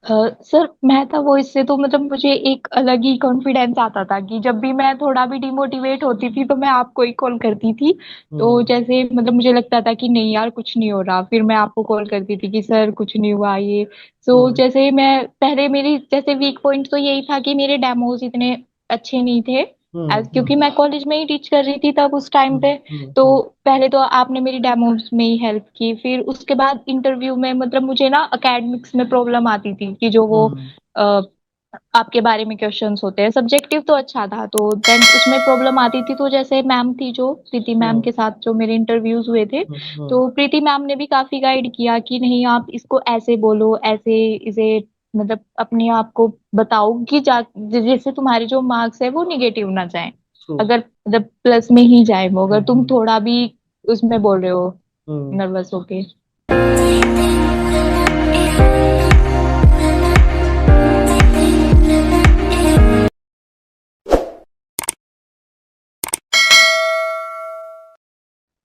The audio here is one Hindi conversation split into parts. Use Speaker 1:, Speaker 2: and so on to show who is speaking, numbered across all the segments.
Speaker 1: सर मेहता वॉइस से तो मतलब मुझे एक अलग ही कॉन्फिडेंस आता था कि जब भी मैं थोड़ा भी डिमोटिवेट होती थी तो मैं आपको ही कॉल करती थी। तो
Speaker 2: हम्म।
Speaker 1: जैसे मतलब मुझे लगता था कि नहीं यार कुछ नहीं हो रहा, फिर मैं आपको कॉल करती थी कि सर कुछ नहीं हुआ ये। तो
Speaker 2: हम्म।
Speaker 1: जैसे मैं पहले मेरी जैसे वीक पॉइंट तो यही था कि मेरे डेमोज इतने अच्छे नहीं थे।
Speaker 2: हम्म।
Speaker 1: क्योंकि मैं कॉलेज में ही टीच कर रही थी तब उस टाइम
Speaker 2: हम्म।
Speaker 1: पे।
Speaker 2: हम्म।
Speaker 1: तो पहले तो आपने मेरी डेमोज में ही हेल्प की, फिर उसके बाद इंटरव्यू में मतलब मुझे ना एकेडमिक्स में प्रॉब्लम आती थी कि जो वो
Speaker 2: हम्म।
Speaker 1: अ, आपके बारे में क्वेश्चंस होते हैं। सब्जेक्टिव तो अच्छा था, तो देन उसमें प्रॉब्लम आती थी। तो जैसे मैम थी जो प्रीति मैम
Speaker 2: हम्म।
Speaker 1: के साथ जो मेरे इंटरव्यूज हुए थे,
Speaker 2: हम्म।
Speaker 1: तो प्रीति मैम ने भी काफी गाइड किया कि नहीं आप इसको ऐसे बोलो, ऐसे इसे मतलब अपने आप को बताओ कि जिससे तुम्हारे जो मार्क्स है वो निगेटिव ना जाए।
Speaker 2: ट्रू।
Speaker 1: अगर मतलब प्लस में ही जाए वो, अगर तुम
Speaker 2: हम्म।
Speaker 1: थोड़ा भी उसमें बोल रहे हो
Speaker 2: हम्म।
Speaker 1: नर्वस होके।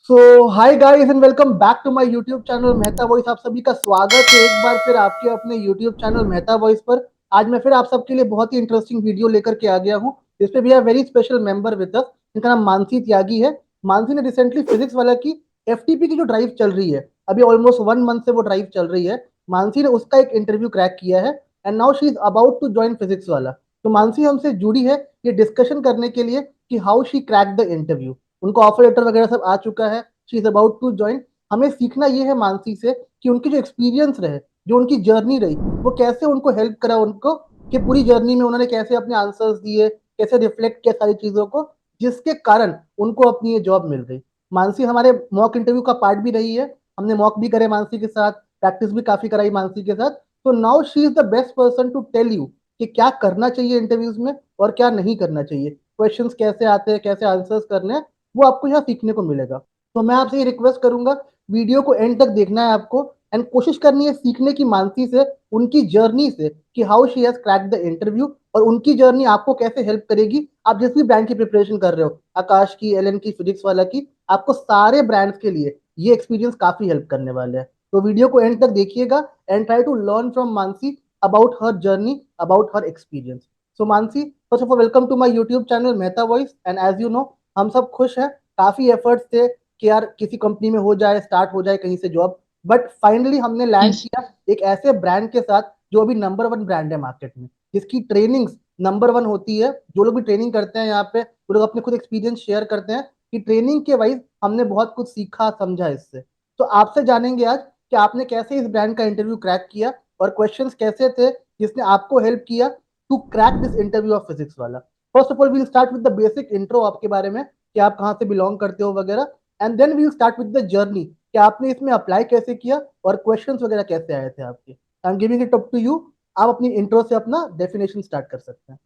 Speaker 2: So hi guys and welcome back to my YouTube channel Mehta voice. आप सभी का स्वागत है एक बार फिर आपके अपने यूट्यूब चैनल मेहता वॉइस पर। आज मैं फिर आप सबके लिए बहुत ही इंटरेस्टिंग वीडियो लेकर के आ गया हूँ, जिसपे भी है very special member with us, जिनका नाम मानसी त्यागी है। मानसी ने रिसेंटली फिजिक्स वाला की एफटीपी की जो ड्राइव चल रही है, अभी ऑलमोस्ट 1 मंथ से वो ड्राइव चल रही है। मानसी ने उसका एक इंटरव्यू क्रैक किया है and now she is about to join physics वाला। तो मानसी हमसे जुड़ी है ये डिस्कशन करने के लिए कि how she crack the interview. उनको ऑफर लेटर वगैरह सब आ चुका है, she is about to join. हमें सीखना ये है मानसी से कि उनकी जो एक्सपीरियंस रहे, जो उनकी जर्नी रही, वो कैसे उनको हेल्प करा उनको, कि पूरी जर्नी में उन्होंने कैसे अपने आंसर्स दिए, कैसे रिफ्लेक्ट किया सारी चीजों को, जिसके कारण उनको अपनी ये जॉब मिल गई। मानसी हमारे मॉक इंटरव्यू का पार्ट भी रही है, हमने मॉक भी करे मानसी के साथ, प्रैक्टिस भी काफी कराई मानसी के साथ। तो now she is the best person to tell you कि क्या करना चाहिए इंटरव्यूज में और क्या नहीं करना चाहिए, क्वेश्चंस कैसे आते हैं, कैसे आंसर्स करने हैं, वो आपको यहाँ सीखने को मिलेगा। तो मैं आपसे ये रिक्वेस्ट करूंगा, वीडियो को एंड तक देखना है आपको एंड कोशिश करनी है सीखने की मानसी से, उनकी जर्नी से, कि how she has crack the interview और उनकी जर्नी आपको कैसे हेल्प करेगी। आप जिस भी ब्रांड की प्रिपरेशन कर रहे हो, आकाश की, एलन की, फिजिक्स वाला की, आपको सारे ब्रांड्स के लिए ये एक्सपीरियंस काफी हेल्प करने वाले हैं। तो वीडियो को एंड तक देखिएगा and try to learn from Mansi about her journey, about her experience. So Mansi, first of all welcome to my YouTube channel Mehta voice. And as you know, हम सब खुश हैं, काफी एफर्ट्स थे कि यार किसी कंपनी में हो जाए, स्टार्ट हो जाए कहीं से जॉब, बट फाइनली हमने लैंड
Speaker 1: यस।
Speaker 2: किया एक ऐसे ब्रांड के साथ जो अभी नंबर वन ब्रांड है मार्केट में, जिसकी ट्रेनिंग्स नंबर वन होती है। जो लोग भी ट्रेनिंग करते हैं यहाँ पे, वो लोग अपने खुद एक्सपीरियंस शेयर करते हैं कि ट्रेनिंग के वाइज हमने बहुत कुछ सीखा समझा इससे। तो आपसे जानेंगे आज कि आपने कैसे इस ब्रांड का इंटरव्यू क्रैक किया और क्वेश्चंस कैसे थे जिसने आपको हेल्प किया to crack this interview of physics वाला। First of all we'll start with the basic intro आपके बारे में, कि आप कहाँ से बिलोंग करते हो वगैरह, and then we'll start with the journey कि आपने इसमें अप्लाई कैसे किया और क्वेश्चंस वगैरह कैसे आए थे आपके। I am giving it up to you. आप अपनी इंट्रो से अपना डेफिनेशन स्टार्ट कर सकते हैं।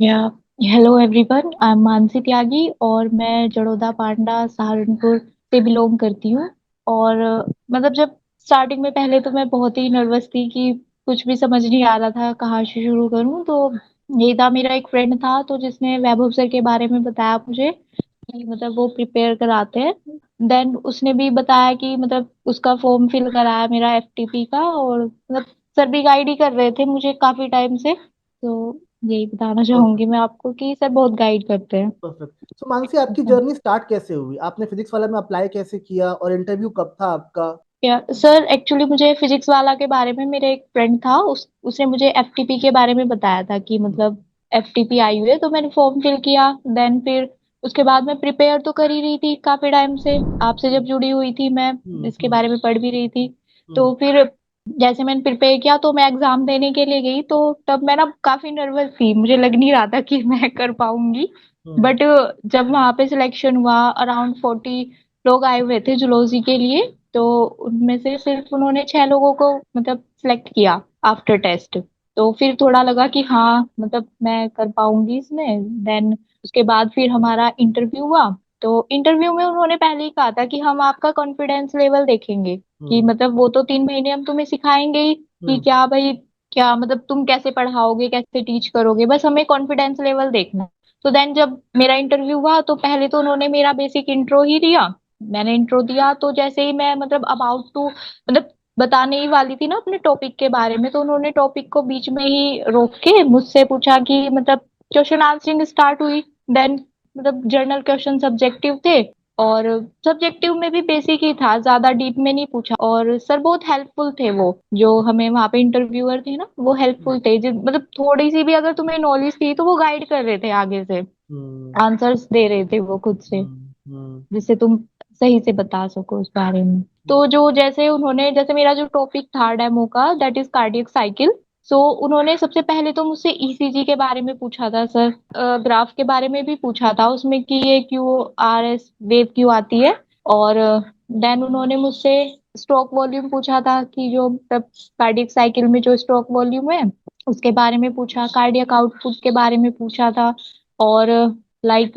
Speaker 1: या hello everyone, I am Mansi Tyagi और मैं जड़ोदा पांडा सहारनपुर से बिलोंग करती हूँ। और मतलब जब स्टार्टिंग में पहले तो मैं बहुत ही नर्वस थी कि कुछ भी समझ नहीं आ रहा था कहाँ से शुरू करूँ। तो ये था, मेरा एक फ्रेंड था तो जिसने वैभव सर के बारे में बताया मुझे कि मतलब वो प्रिपेयर कराते हैं। देन उसने भी बताया कि मतलब उसका फॉर्म फिल कराया मेरा एफटीपी का, और मतलब सर भी गाइड ही कर रहे थे मुझे काफी टाइम से। तो यही बताना चाहूंगी
Speaker 2: परफेक्ट।
Speaker 1: मैं आपको कि सर बहुत गाइड करते हैं।
Speaker 2: परफेक्ट। सो मानसी, आपकी जर्नी स्टार्ट कैसे हुई, आपने फिजिक्स वाला में अप्लाई कैसे किया और इंटरव्यू कब था आपका?
Speaker 1: या सर एक्चुअली मुझे फिजिक्स वाला के बारे में मेरे एक फ्रेंड था, उसने मुझे एफटीपी के बारे में बताया था कि मतलब एफटीपी आई हुई है, तो मैंने फॉर्म फिल किया। देन फिर उसके बाद मैं प्रिपेयर तो कर ही रही थी काफी टाइम से, आपसे जब जुड़ी हुई थी मैं
Speaker 2: हम्म।
Speaker 1: इसके बारे में पढ़ भी रही थी।
Speaker 2: हम्म।
Speaker 1: तो फिर जैसे मैंने प्रिपेयर किया तो मैं एग्जाम देने के लिए गई, तो तब मैं ना काफी नर्वस थी, मुझे लग नहीं रहा था कि मैं कर पाऊंगी।
Speaker 2: हम्म।
Speaker 1: बट जब वहां पे सिलेक्शन हुआ, अराउंड 40 लोग आए हुए थे जुलॉजी के लिए, तो उनमें से सिर्फ उन्होंने 6 लोगों को मतलब सिलेक्ट किया आफ्टर टेस्ट। तो फिर थोड़ा लगा कि हाँ मतलब मैं कर पाऊंगी इसमें। देन उसके बाद फिर हमारा इंटरव्यू हुआ। तो इंटरव्यू में उन्होंने पहले ही कहा था कि हम आपका कॉन्फिडेंस लेवल देखेंगे, कि
Speaker 2: हम्म।
Speaker 1: मतलब वो तो 3 महीने हम तुम्हें सिखाएंगे ही कि
Speaker 2: हम्म।
Speaker 1: क्या भाई, क्या मतलब तुम कैसे पढ़ाओगे, कैसे टीच करोगे, बस हमें कॉन्फिडेंस लेवल देखना है। तो देन जब मेरा इंटरव्यू हुआ तो पहले तो उन्होंने मेरा बेसिक इंट्रो ही दिया। मैंने इंट्रो दिया तो जैसे ही मैं मतलब अबाउट टू मतलब बताने ही वाली थी ना अपने टॉपिक के बारे में, तो उन्होंने टॉपिक को बीच में ही रोक के मुझसे पूछा कि मतलब क्वेश्चन आंसरिंग स्टार्ट हुई। देन मतलब जर्नल क्वेश्चन सब्जेक्टिव थे, और सब्जेक्टिव में भी बेसिक ही था, ज्यादा डीप में नहीं पूछा। और सर बहुत हेल्पफुल थे वो, जो हमें वहां पे इंटरव्यूअर थे ना, वो हेल्पफुल थे। मतलब थोड़ी सी भी अगर तुम्हें नॉलेज थी तो वो गाइड कर रहे थे आगे से,
Speaker 2: हम्म
Speaker 1: आंसर्स दे रहे थे वो खुद से,
Speaker 2: हम्म
Speaker 1: जिससे तुम सही से बता सको उस बारे में। तो जो जैसे उन्होंने, जैसे मेरा जो टॉपिक था डेमो का, दैट इज कार्डियक साइकिल। सो उन्होंने सबसे पहले तो मुझसे ईसीजी के बारे में पूछा था सर, ग्राफ के बारे में भी पूछा था उसमें कि ये क्यू आर एस वेव क्यों आती है। और देन उन्होंने मुझसे स्ट्रोक वॉल्यूम पूछा था कि जो कार्डियक साइकिल में जो स्ट्रोक वॉल्यूम है उसके बारे में पूछा, कार्डियक आउटपुट के बारे में पूछा था। और लाइक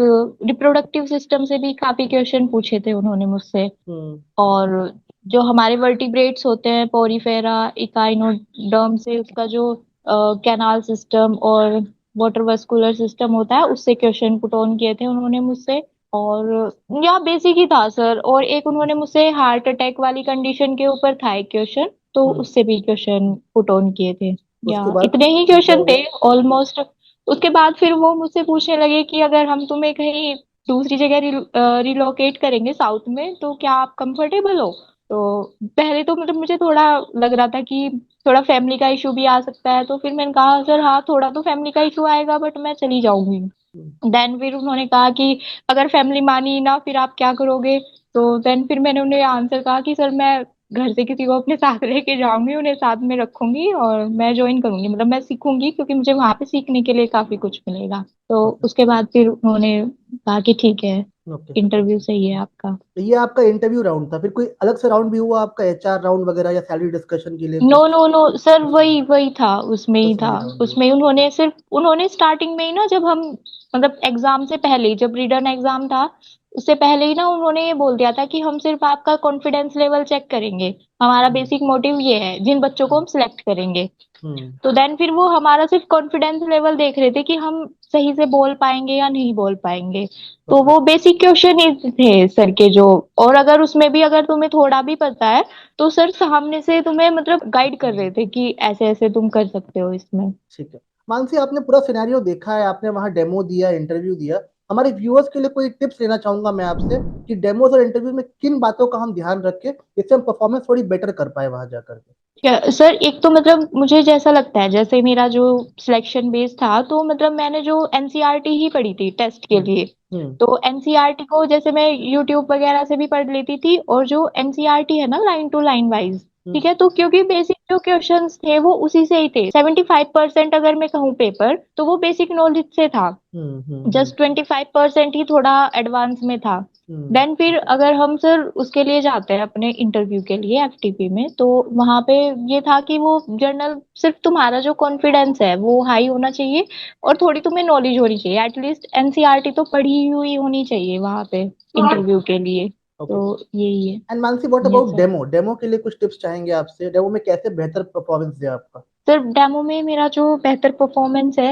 Speaker 1: रिप्रोडक्टिव सिस्टम से भी काफी क्वेश्चन पूछे थे उन्होंने मुझसे।
Speaker 2: हम्म
Speaker 1: और जो हमारे वर्टिब्रेट्स होते हैं, पोरीफेरा, इकाइनोडर्म से उसका जो कैनाल सिस्टम और वाटर वस्कुलर सिस्टम होता है, उससे क्वेश्चन पुट ऑन किए थे उन्होंने मुझसे। और या बेसिक ही था सर। और एक उन्होंने मुझसे हार्ट अटैक वाली कंडीशन के ऊपर था एक क्वेश्चन, तो
Speaker 2: हम्म
Speaker 1: उससे भी क्वेश्चन पुट ऑन किए थे।
Speaker 2: उसके
Speaker 1: या
Speaker 2: बाद
Speaker 1: इतने ही
Speaker 2: क्या
Speaker 1: क्वेश्चन
Speaker 2: हुआ?
Speaker 1: थे ऑलमोस्ट। उसके बाद फिर वो मुझसे पूछने लगे कि अगर हम तुम्हें कहीं दूसरी जगह रिलोकेट करेंगे साउथ में, तो क्या आप कंफर्टेबल हो? तो पहले तो मतलब मुझे थोड़ा लग रहा था कि थोड़ा फैमिली का इशू भी आ सकता है, तो फिर मैंने कहा सर हाँ थोड़ा तो फैमिली का इशू आएगा, बट मैं चली जाऊंगी।
Speaker 2: हम्म,
Speaker 1: देन फिर उन्होंने कहा कि अगर फैमिली मानी ना फिर आप क्या करोगे? तो देन फिर मैंने उन्हें आंसर कहा कि सर मैं घर से किसी को अपने साथ लेके जाऊंगी, उन्हें साथ में रखूंगी और मैं ज्वाइन करूंगी, मतलब मैं सीखूंगी, क्योंकि मुझे वहां पे सीखने के लिए काफी कुछ मिलेगा। तो
Speaker 2: ओके
Speaker 1: उसके बाद फिर उन्होंने कहा कि ठीक है,
Speaker 2: ओके।
Speaker 1: इंटरव्यू सही है आपका।
Speaker 2: तो ये आपका इंटरव्यू राउंड था, फिर कोई अलग से राउंड भी हुआ आपका, एचआर राउंड वगैरह या सैलरी डिस्कशन के लिए
Speaker 1: नो
Speaker 2: कुछ?
Speaker 1: नो नो सर,
Speaker 2: बस
Speaker 1: वही वही था, उसमें ही
Speaker 2: बस
Speaker 1: था।
Speaker 2: वही राउंड हुआ।
Speaker 1: उसमें ही उन्होंने सिर्फ, उन्होंने स्टार्टिंग में ही ना, जब हम मतलब एग्जाम से पहले ही, जब रिटर्न एग्जाम था उससे पहले ही ना, उन्होंने ये बोल दिया था कि हम सिर्फ आपका कॉन्फिडेंस लेवल चेक करेंगे। हमारा
Speaker 2: हम्म
Speaker 1: बेसिक मोटिव ये है जिन बच्चों को हम सिलेक्ट करेंगे।
Speaker 2: हम्म
Speaker 1: तो देन फिर वो हमारा सिर्फ कॉन्फिडेंस लेवल देख रहे थे कि हम सही से बोल पाएंगे या नहीं बोल पाएंगे। तो
Speaker 2: ओके।
Speaker 1: वो बेसिक क्वेश्चन ही थे सर के जो। और अगर उसमें भी अगर तुम्हें थोड़ा भी पता है, तो सर सामने से तुम्हें मतलब गाइड कर रहे थे कि ऐसे ऐसे तुम कर सकते हो इसमें।
Speaker 2: ठीक है। मानसी, आपने पूरा सिनेरियो देखा है, आपने वहाँ डेमो दिया, इंटरव्यू दिया। हमारे व्यूअर्स के लिए कोई टिप्स लेना चाहूंगा मैं आपसे कि डेमोज और इंटरव्यू में किन बातों का हम ध्यान रखें जिससे हम परफॉर्मेंस थोड़ी बेटर कर पाए वहां जाकर के।
Speaker 1: सर एक तो मतलब मुझे जैसा लगता है, जैसे मेरा जो सिलेक्शन बेस था, तो मतलब मैंने जो एनसीईआरटी ही पढ़ी थी टेस्ट के
Speaker 2: हम्म
Speaker 1: लिए।
Speaker 2: हम्म
Speaker 1: तो एनसीईआरटी को जैसे मैं यूट्यूब वगैरह से भी पढ़ लेती थी, और जो एनसीईआरटी है ना, लाइन टू लाइन वाइज,
Speaker 2: हम्म
Speaker 1: ठीक है, तो क्योंकि बेसिक जो क्वेश्चंस थे वो उसी से ही थे, 75% अगर मैं कहूँ पेपर, तो वो बेसिक नॉलेज से था।
Speaker 2: हम्म।
Speaker 1: जस्ट 25% ही थोड़ा एडवांस में था। देन फिर
Speaker 2: ओके।
Speaker 1: अगर हम सर उसके लिए जाते हैं अपने इंटरव्यू के लिए एफटीपी में, तो वहां पे ये था कि वो जर्नल, सिर्फ तुम्हारा जो कॉन्फिडेंस है वो हाई होना चाहिए, और थोड़ी तुम्हें नॉलेज होनी चाहिए, एटलीस्ट एनसीईआरटी तो पढ़ी हुई होनी चाहिए वहां पे इंटरव्यू के लिए।
Speaker 2: ओके।
Speaker 1: तो यही है।
Speaker 2: And Mansi, what
Speaker 1: yes
Speaker 2: about
Speaker 1: sir.
Speaker 2: Demo? Demo के लिए कुछ टिप्स चाहेंगे आपसे, डेमो में कैसे बेहतर परफॉर्मेंस दे आपका?
Speaker 1: सर डेमो में मेरा जो बेहतर परफॉर्मेंस है,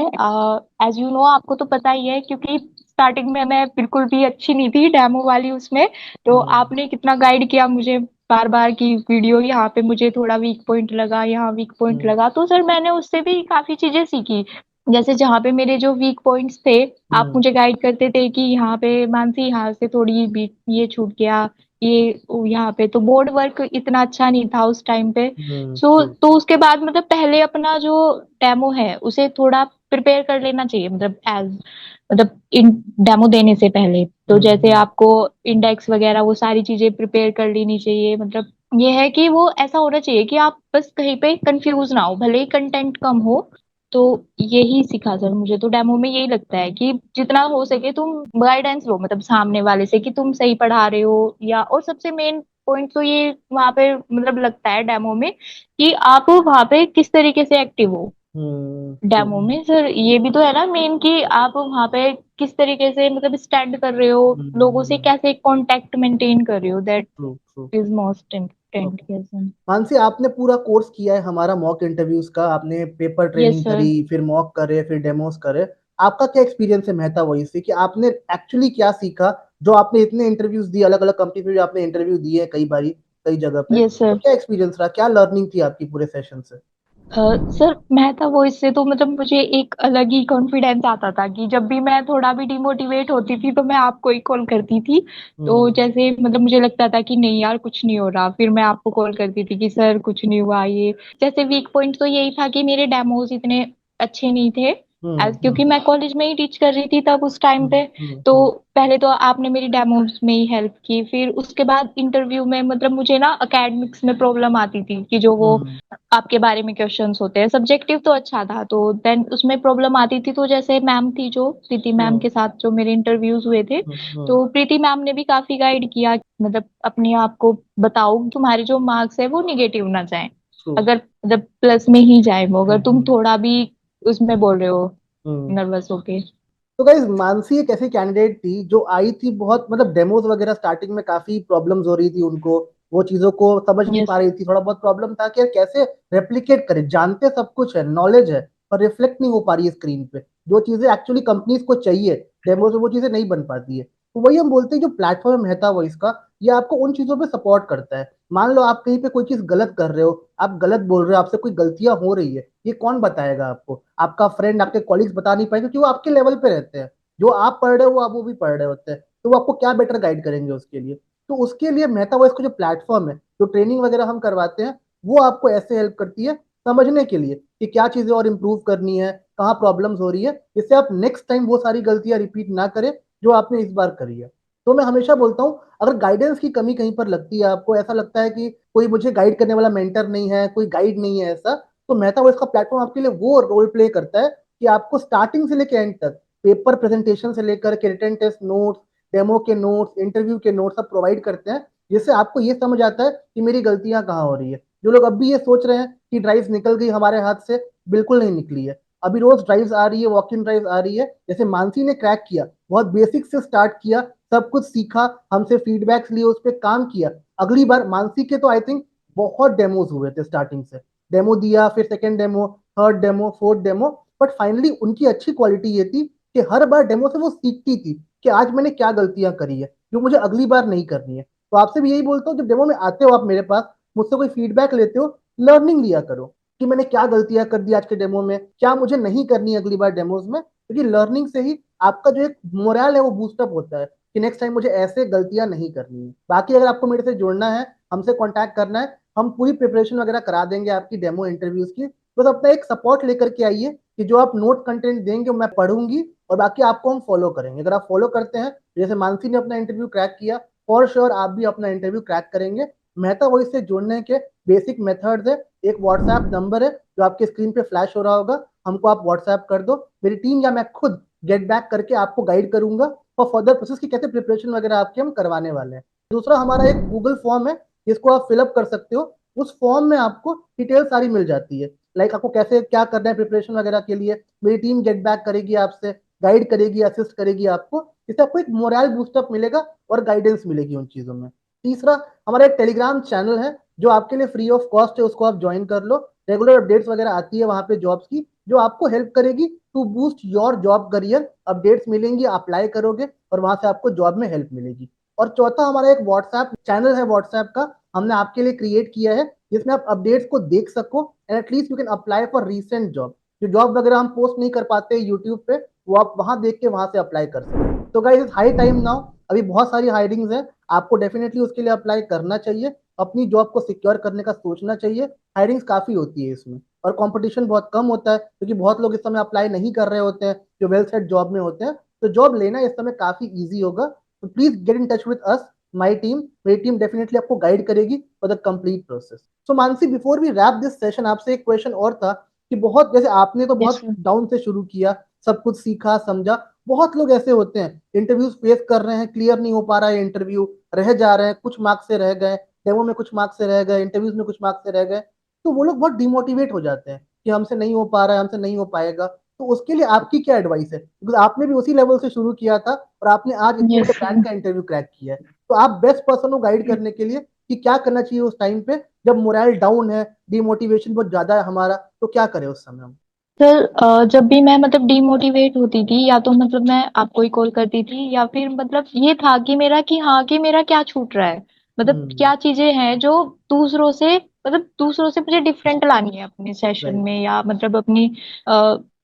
Speaker 1: एज यू नो आपको तो पता ही है, क्योंकि स्टार्टिंग में मैं बिल्कुल भी अच्छी नहीं थी डेमो वाली उसमें। तो
Speaker 2: हम्म
Speaker 1: आपने कितना गाइड किया मुझे बार बार की वीडियो, यहाँ पे मुझे थोड़ा वीक पॉइंट लगा, यहाँ वीक पॉइंट
Speaker 2: हम्म
Speaker 1: लगा, तो सर मैंने उससे भी काफी चीजें सीखी। जैसे जहाँ पे मेरे जो वीक पॉइंट्स थे, आप
Speaker 2: हम्म
Speaker 1: मुझे गाइड करते थे कि यहाँ पे मानसी यहाँ से थोड़ी बीट ये छूट गया, ये यहाँ पे तो बोर्ड वर्क इतना अच्छा नहीं था उस टाइम पे। So
Speaker 2: true.
Speaker 1: तो उसके बाद मतलब पहले अपना जो डेमो है उसे थोड़ा प्रिपेयर कर लेना चाहिए, मतलब एज, मतलब इन डेमो देने से पहले तो जैसे
Speaker 2: हम्म
Speaker 1: आपको इंडेक्स वगैरह वो सारी चीजें प्रिपेयर कर लेनी चाहिए। मतलब ये है कि वो ऐसा होना चाहिए कि आप बस कहीं पे कंफ्यूज ना हो, भले ही कंटेंट कम हो। तो यही सिखा सर मुझे, तो डेमो में यही लगता है कि जितना हो सके तुम गाइडेंस लो, मतलब सामने वाले से कि तुम सही पढ़ा रहे हो, या और सबसे मेन पॉइंट तो ये वहां पे मतलब लगता है डेमो में, कि आप वहां पे किस तरीके से एक्टिव हो।
Speaker 2: ट्रू
Speaker 1: डेमो में सर ये भी तो है ना मेन, कि आप वहां पे किस तरीके से मतलब स्टैंड कर रहे हो, लोगों से कैसे कांटेक्ट मेंटेन कर रहे हो, that
Speaker 2: true true.
Speaker 1: Is most important.
Speaker 2: Okay.
Speaker 1: Yes sir.
Speaker 2: Mansi, आपने पूरा कोर्स किया है हमारा मॉक इंटरव्यूज का, आपने पेपर
Speaker 1: यस
Speaker 2: ट्रेनिंग
Speaker 1: सर।
Speaker 2: करी, फिर मॉक करे, फिर डेमोस करे। आपका क्या एक्सपीरियंस है मेहता वॉइस से कि आपने एक्चुअली क्या सीखा जो आपने इतने इंटरव्यूज दिए, अलग अलग कंपनी पे भी आपने इंटरव्यू दिए कई बारी, कई जगह पे,
Speaker 1: यस
Speaker 2: तो
Speaker 1: सर।
Speaker 2: क्या एक्सपीरियंस रहा, क्या लर्निंग थी आपकी पूरे सेशन से?
Speaker 1: सर मेहता वॉइस से तो मतलब मुझे एक अलग ही कॉन्फिडेंस आता था कि जब भी मैं थोड़ा भी डिमोटिवेट होती थी तो मैं आपको ही कॉल करती थी। तो
Speaker 2: हम्म।
Speaker 1: जैसे मतलब मुझे लगता था कि नहीं यार कुछ नहीं हो रहा, फिर मैं आपको कॉल करती थी कि सर कुछ नहीं हुआ ये। जैसे वीक पॉइंट तो यही था कि मेरे डेमोज इतने अच्छे नहीं थे, क्योंकि मैं कॉलेज में ही टीच कर रही थी तब उस टाइम पे। तो
Speaker 2: हम्म।
Speaker 1: पहले तो आपने मेरी डेमोज में ही हेल्प की, फिर उसके बाद इंटरव्यू में मतलब मुझे ना एकेडमिक्स में प्रॉब्लम आती थी कि जो वो
Speaker 2: हम्म।
Speaker 1: आपके बारे में क्वेश्चंस होते हैं। सब्जेक्टिव तो अच्छा था, तो देन उसमें प्रॉब्लम आती थी। तो जैसे मैम थी जो प्रीति मैम
Speaker 2: हम्म।
Speaker 1: के साथ जो मेरे इंटरव्यूज हुए थे,
Speaker 2: हम्म।
Speaker 1: तो प्रीति मैम ने भी काफी गाइड किया, मतलब अपने आप को बताओ तुम्हारे जो मार्क्स है वो निगेटिव ना जाए,
Speaker 2: ट्रू।
Speaker 1: अगर मतलब प्लस में ही जाए वो, अगर तुम
Speaker 2: हम्म।
Speaker 1: थोड़ा भी उसमें बोल रहे हो
Speaker 2: हम्म।
Speaker 1: नर्वस होके।
Speaker 2: तो गाइस, मानसी एक ऐसी कैंडिडेट थी जो आई थी, बहुत मतलब डेमोज वगैरह स्टार्टिंग में काफी प्रॉब्लम्स हो रही थी उनको, वो चीजों को समझ नहीं
Speaker 1: यस।
Speaker 2: पा रही थी, थोड़ा बहुत प्रॉब्लम था कि यार कैसे रेप्लिकेट करे, जानते सब कुछ है, नॉलेज है, पर रिफ्लेक्ट नहीं हो पा रही है स्क्रीन पे, जो चीजें एक्चुअली कंपनीज को चाहिए डेमोज में, वो चीजें नहीं बन पाती है। तो वही हम बोलते हैं, जो प्लेटफॉर्म है मेहता वॉइस का, ये आपको उन चीजों पे सपोर्ट करता है। मान लो आप कहीं पे कोई चीज गलत कर रहे हो, आप गलत बोल रहे हो, आपसे कोई गलतियां हो रही है, ये कौन बताएगा आपको? आपका फ्रेंड, आपके कॉलीग्स बता नहीं पाएंगे, क्योंकि वो आपके लेवल पे रहते हैं। जो आप पढ़ रहे हो वो आप वो भी पढ़ रहे होते हैं, तो वो आपको क्या बेटर गाइड करेंगे उसके लिए? तो उसके लिए मेहता वॉइस का जो प्लेटफॉर्म है, जो ट्रेनिंग वगैरह हम करवाते हैं, वो आपको ऐसे हेल्प करती है समझने के लिए कि क्या चीजें और इम्प्रूव करनी है, कहाँ प्रॉब्लम्स हो रही है, जिससे आप नेक्स्ट टाइम वो सारी गलतियां रिपीट ना करें जो आपने इस बार करी है। तो मैं हमेशा बोलता हूँ, अगर गाइडेंस की कमी कहीं पर लगती है, आपको ऐसा लगता है कि कोई मुझे गाइड करने वाला मेंटर नहीं है, कोई गाइड नहीं है ऐसा, तो मेहता वॉइस का प्लेटफॉर्म आपके लिए वो रोल प्ले करता है कि आपको स्टार्टिंग से लेकर एंड तक, पेपर प्रेजेंटेशन से लेकर के रिटन टेस्ट नोट्स, डेमो के नोट्स, इंटरव्यू के नोट्स सब प्रोवाइड करते हैं, जिससे आपको ये समझ आता है कि मेरी गलतियां कहाँ हो रही है। जो लोग अब भी ये सोच रहे हैं कि ड्राइव निकल गई हमारे हाथ से, बिल्कुल नहीं निकली है। अभी रोज ड्राइव्स आ रही है, वॉक इन ड्राइव आ रही है, जैसे मानसी ने क्रैक किया, बहुत बेसिक से स्टार्ट किया, सब कुछ सीखा, हमसे फीडबैक्स लिए, उस पर काम किया। अगली बार मानसी के तो आई थिंक बहुत डेमोज हुए थे स्टार्टिंग से, डेमो दिया, फिर second demo, third demo, fourth demo, but finally उनकी अच्छी क्वालिटी ये थी कि हर बार डेमो से वो सीखती थी कि आज मैंने क्या गलतियां करी है जो मुझे अगली बार नहीं करनी है। तो आपसे भी यही बोलता हूँ, जब डेमो में आते हो आप मेरे पास, मुझसे कोई फीडबैक लेते हो, लर्निंग लिया करो कि मैंने क्या गलतियां कर दी आज के डेमो में, क्या मुझे नहीं करनी अगली बार डेमोज में, क्योंकि लर्निंग से ही आपका जो एक मोरल है वो बूस्टअप होता है कि नेक्स्ट टाइम मुझे ऐसे गलतियां नहीं करनी है। बाकी अगर आपको मेरे से जुड़ना है, हमसे कांटेक्ट करना है, हम पूरी प्रिपरेशन वगैरह करा देंगे आपकी डेमो इंटरव्यूज की। बस अपना एक सपोर्ट लेकर के आइए कि जो आप नोट कंटेंट देंगे वो मैं पढ़ूंगी, और बाकी आपको हम फॉलो करेंगे। अगर आप फॉलो करते हैं, जैसे मानसी ने अपना इंटरव्यू क्रैक किया, फॉर श्योर आप भी अपना इंटरव्यू क्रैक करेंगे। मेहता वॉइस से जुड़ने के बेसिक मेथड्स है, एक व्हाट्सएप नंबर है जो आपके स्क्रीन पे फ्लैश हो रहा होगा, हमको आप व्हाट्सएप कर दो, मेरी टीम या मैं खुद गेट बैक करके आपको गाइड करूंगा और फर्दर प्रोसेस की कैसे प्रिपरेशन वगैरह आपके हम करवाने वाले हैं। दूसरा, हमारा एक गूगल फॉर्म है जिसको आप फिलअप कर सकते हो, उस फॉर्म में आपको डिटेल सारी मिल जाती है, लाइक आपको कैसे क्या करना है प्रिपरेशन वगैरह के लिए, मेरी टीम गेट बैक करेगी आपसे, गाइड करेगी, असिस्ट करेगी आपको, इससे आपको एक मोरल बूस्टअप मिलेगा और गाइडेंस मिलेगी उन चीजों में। तीसरा, हमारा एक टेलीग्राम चैनल है जो आपके लिए फ्री ऑफ कॉस्ट है, उसको आप ज्वाइन कर लो। रेगुलर अपडेट्स वगैरह आती है वहां पे जॉब्स की, जो आपको हेल्प करेगी to boost your job career, updates मिलेंगी, अप्लाई करोगे और वहां से आपको जॉब में हेल्प मिलेगी। और चौथा, हमारा एक व्हाट्सएप चैनल है व्हाट्सएप का, हमने आपके लिए क्रिएट किया है, जिसमें आप अपडेट्स को देख सको and at least you can apply for recent job. जो जॉब वगैरह हम पोस्ट नहीं कर पाते यूट्यूब पे, वो आप वहां देख के वहां से अप्लाई कर सकते। तो guys, it's high time now, अभी बहुत सारी हायरिंग्स है, आपको डेफिनेटली उसके लिए अप्लाई करना चाहिए, अपनी जॉब को सिक्योर करने का सोचना चाहिए। हायरिंग्स काफी होती है इसमें, और कंपटीशन बहुत कम होता है, क्योंकि बहुत लोग इस समय अप्लाई नहीं कर रहे होते हैं जो वेल सेट जॉब में होते हैं। तो जॉब लेना इस समय काफी ईजी होगा। तो please get in touch with us, my team, मेरी टीम डेफिनेटली आपको गाइड करेगी for the complete process. So Mansi, before we wrap this session, आपसे एक क्वेश्चन और था कि बहुत, जैसे आपने तो
Speaker 1: यस
Speaker 2: बहुत
Speaker 1: सर।
Speaker 2: डाउन से शुरू किया, सब कुछ सीखा समझा, बहुत लोग ऐसे होते हैं इंटरव्यूज फेस कर रहे हैं, क्लियर नहीं हो पा रहा है इंटरव्यू, रह जा रहे हैं, कुछ मार्क्स से रह गए, डेमो में कुछ मार्क्स से रह गए, इंटरव्यूज में कुछ मार्क्स से रह गए, तो वो लोग बहुत डिमोटिवेट हो जाते हैं कि हमसे नहीं हो पा रहा है, हमसे नहीं हो पाएगा। तो उसके लिए आपकी क्या एडवाइस है, क्योंकि आपने भी उसी लेवल से शुरू किया था और आपने आज इतने
Speaker 1: यस
Speaker 2: बड़े
Speaker 1: सर।
Speaker 2: ब्रांड का इंटरव्यू क्रैक किया है, तो आप बेस्ट पर्सन हो गाइड करने के लिए कि क्या करना चाहिए उस टाइम पे जब मोरल डाउन है, डिमोटिवेशन बहुत ज्यादा है हमारा, तो क्या करें उस समय हम?
Speaker 1: सर जब भी मैं मतलब डीमोटिवेट होती थी, या तो मतलब मैं आपको ही कॉल करती थी, या फिर मतलब ये था कि मेरा कि हाँ कि मेरा क्या छूट रहा है, मतलब
Speaker 2: हम्म।
Speaker 1: क्या चीजें हैं जो दूसरों से, मतलब दूसरों से मुझे डिफरेंट लानी है अपने सेशन
Speaker 2: राइट।
Speaker 1: में, या मतलब अपनी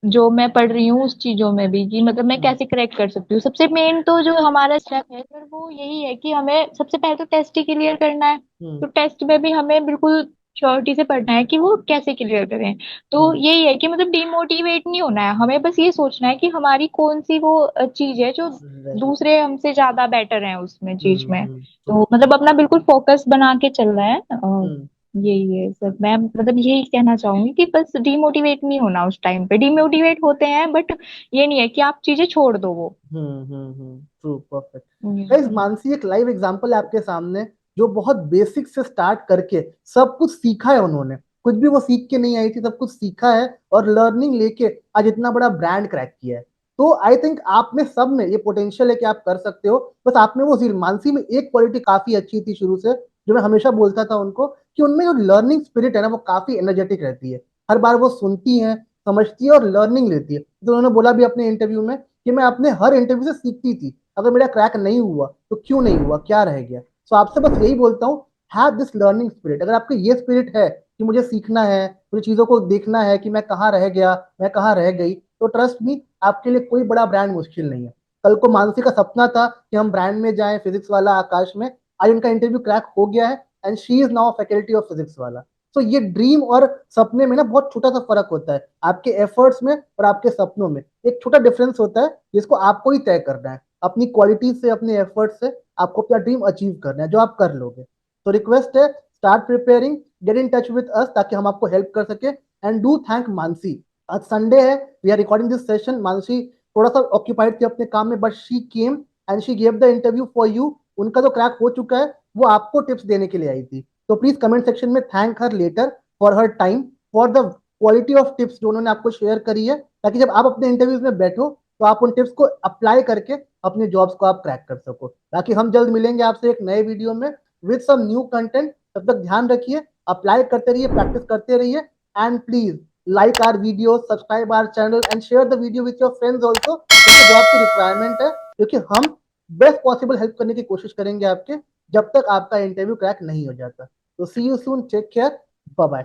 Speaker 1: जो मैं पढ़ रही हूँ उस चीजों में भी, कि मतलब मैं
Speaker 2: हम्म।
Speaker 1: कैसे करेक्ट कर सकती हूँ। सबसे मेन तो जो हमारा स्टेप है सर वो यही है कि हमें सबसे पहले तो टेस्ट ही क्लियर करना है।
Speaker 2: हम्म।
Speaker 1: तो टेस्ट में भी हमें बिल्कुल श्योरिटी से पढ़ना है कि वो कैसे क्लियर करें। तो
Speaker 2: हम्म।
Speaker 1: यही है कि मतलब डिमोटिवेट नहीं होना है हमें, बस ये सोचना है कि हमारी कौन सी वो चीज है जो
Speaker 2: राइट।
Speaker 1: दूसरे हमसे ज्यादा बेटर हैं उसमें चीज में।
Speaker 2: ट्रू।
Speaker 1: तो मतलब अपना बिल्कुल फोकस बना के चलना है। और
Speaker 2: हम्म।
Speaker 1: यही है सर, मैं मतलब यही कहना चाहूंगी कि बस डिमोटिवेट नहीं होना उस टाइम पे। डिमोटिवेट होते हैं बट ये नहीं है कि आप चीजें छोड़ दो वो।
Speaker 2: True, perfect. गाइस,
Speaker 1: हम्म।
Speaker 2: मानसी एक लाइव एग्जांपल है आपके सामने, जो बहुत बेसिक से स्टार्ट करके सब कुछ सीखा है उन्होंने। कुछ भी वो सीख के नहीं आई थी, सब कुछ सीखा है और लर्निंग लेके आज इतना बड़ा ब्रांड क्रैक किया है। तो आई थिंक आप में सब में ये पोटेंशियल है कि आप कर सकते हो। बस आप में वो मानसी में एक क्वालिटी काफी अच्छी थी शुरू से, जो मैं हमेशा बोलता था उनको, कि उनमें जो लर्निंग स्पिरिट है ना, वो काफी एनर्जेटिक रहती है। हर बार वो सुनती है, समझती है और लर्निंग लेती है। तो उन्होंने बोला भी अपने इंटरव्यू में कि मैं अपने हर इंटरव्यू से सीखती थी, अगर मेरा क्रैक नहीं हुआ तो क्यों नहीं हुआ, क्या रह गया। सो आपसे बस यही बोलता हूँ, हैव दिस लर्निंग स्पिरिट। अगर आपके ये स्पिरिट है कि मुझे सीखना है, मुझे चीजों को देखना है कि मैं कहाँ रह गया, मैं कहाँ रह गई, तो ट्रस्ट मी, आपके लिए कोई बड़ा ब्रांड मुश्किल नहीं है। कल को मानसी का सपना था कि हम ब्रांड में जाएं, फिजिक्स वाला आकाश में। आज उनका इंटरव्यू क्रैक हो गया है and she is now faculty of physics वाला। तो ये ड्रीम और सपने में ना बहुत छोटा सा फर्क होता है, आपके एफर्ट्स में और आपके सपनों में एक छोटा डिफरेंस होता है, जिसको आपको ही तय करना है। अपनी क्वालिटी से, अपने एफर्ट से आपको अपना ड्रीम अचीव करना है, जो आप कर लोगे। तो रिक्वेस्ट है, start preparing, get in touch with us, ताकि हम आपको हेल्प कर सके। And do thank Mansi. आज संडे है, we are recording this session. Mansi थोड़ा सा ऑक्यूपाइड थी अपने काम में, but she came and she gave the interview for you. उनका जो क्रैक हो चुका है, वो आपको टिप्स देने के लिए आई थी। तो प्लीज कमेंट सेक्शन में thank her letter for her time, for the quality of tips जो उन्होंने आपको शेयर करी है, ताकि जब आप अपने इंटरव्यूज में बैठो तो आप उन टिप्स को अप्लाई करके अपने जॉब्स को आप क्रैक कर सको। बाकी हम जल्द मिलेंगे आपसे एक नए वीडियो में विद सम न्यू कंटेंट। तब तक ध्यान रखिए, अप्लाई करते रहिए, प्रैक्टिस करते रहिए। And please like our video, subscribe our channel and share the video with your friends also, क्योंकि जॉब की रिक्वायरमेंट है। क्योंकि हम बेस्ट पॉसिबल हेल्प करने की कोशिश करेंगे आपके, जब तक आपका इंटरव्यू क्रैक नहीं हो जाता। तो see you soon, take care, bye bye.